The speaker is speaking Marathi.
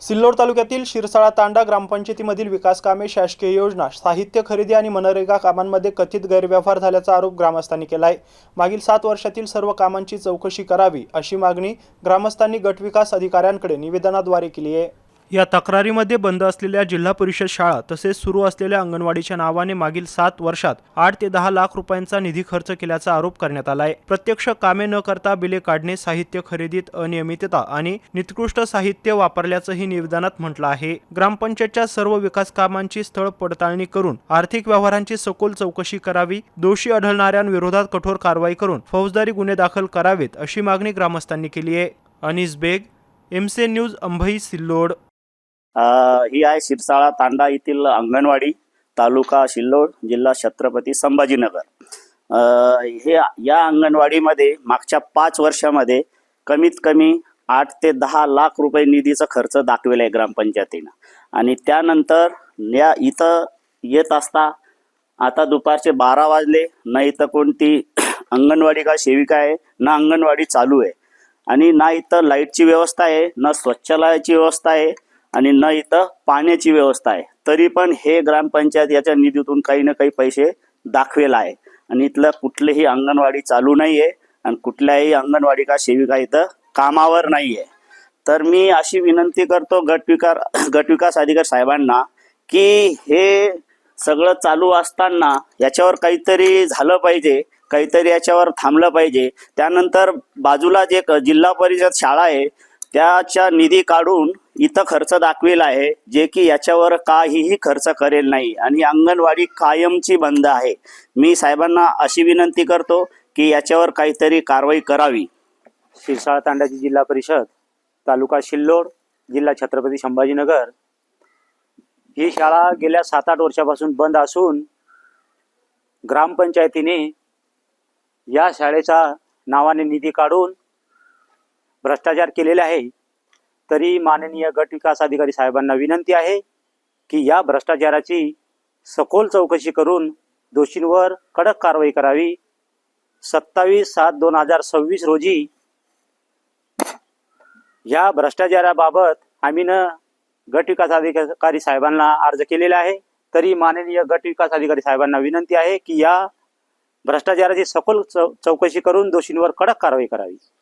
सिल्लोड तालुक्यातील शिरसाळा तांडा ग्रामपंचायतीमधील विकास कामे, शासकीय योजना, साहित्य खरेदी आणि मनरेगा कामांमध्ये कथित गैरव्यवहार झाल्याचा आरोप ग्रामस्थांनी केला आहे। मागील 7 वर्षातील सर्व कामांची चौकशी करावी अशी मागणी ग्रामस्थांनी गटविकास अधिकाऱ्यांकडे निवेदनाद्वारे केली आहे। या तक्रारीमध्ये बंद असलेल्या जिल्हा परिषद शाळा तसेच सुरू असलेल्या अंगणवाडीच्या नावाने मागील 7 वर्षात 8 ते 10 लाख रुपयांचा निधी खर्च केल्याचा आरोप करण्यात आला आहे। प्रत्यक्ष कामे न करता बिले काढणे, साहित्य खरेदीत अनियमितता आणि निकृष्ट साहित्य वापरल्याचंही निवेदनात म्हटलं आहे। ग्रामपंचायतच्या सर्व विकास कामांची स्थळ पडताळणी करून आर्थिक व्यवहारांची सखोल चौकशी करावी, दोषी आढळणाऱ्यांविरोधात कठोर कारवाई करून फौजदारी गुन्हे दाखल करावेत अशी मागणी ग्रामस्थांनी केली आहे। अनीस बेग, एमसी न्यूज, अंभई, सिल्लोड। ही आहे शिरसाळा तांडा येथील अंगणवाडी, तालुका सिल्लोड, जिल्हा छत्रपती संभाजीनगर। या अंगणवाडीमध्ये मागच्या 5 वर्षामध्ये कमीत कमी 8 ते 10 लाख रुपये निधीचा खर्च दाखविला आहे ग्रामपंचायतीनं। आणि त्यानंतर या इथं येत असता आता दुपारचे 12 वाजले, ना इथं कोणती अंगणवाडी का सेविका आहे, ना अंगणवाडी चालू आहे, आणि ना इथं लाईटची व्यवस्था आहे, ना स्वच्छालयाची व्यवस्था आहे, आणि न इथं पाण्याची व्यवस्था आहे। तरी पण हे ग्रामपंचायत याच्या निधीतून काही ना काही पैसे दाखवेला आहे, आणि इथलं कुठलीही अंगणवाडी चालू नाही आहे आणि कुठल्याही अंगणवाडी का सेविका इथं कामावर नाही आहे। तर मी अशी विनंती करतो गटविकास अधिकारी साहेबांना की हे सगळं चालू असताना याच्यावर काहीतरी झालं पाहिजे, काहीतरी याच्यावर थांबलं पाहिजे। त्यानंतर बाजूला जे जिल्हा परिषद शाळा आहे त्याचा निधी काढून इथं खर्च दाखवेला आहे, जे की याच्यावर काहीही खर्च करेल नाही, आणि अंगणवाडी कायमची बंद आहे। मी साहेबांना अशी विनंती करतो की याच्यावर काहीतरी कारवाई करावी। शिरसाळा तांड्याची जिल्हा परिषद, तालुका सिल्लोड, जिल्हा छत्रपती संभाजीनगर ही शाळा गेल्या 7-8 वर्षापासून बंद असून ग्रामपंचायतीने या शाळेचा नावाने निधी काढून भ्रष्टाचार केलेला आहे। तरी माननीय गट विकास अधिकारी साहेबांना विनंती आहे की या भ्रष्टाचाराची सखोल चौकशी करून दोषींवर कडक कारवाई करावी। 27/7/2026 रोजी या भ्रष्टाचाराबाबत आम्ही गट विकास अधिकारी साहेबांना अर्ज केलेला आहे। तरी माननीय गट विकास अधिकारी साहेबांना विनंती आहे की या भ्रष्टाचाराची सखोल चौकशी करून दोषींवर कडक कारवाई करावी।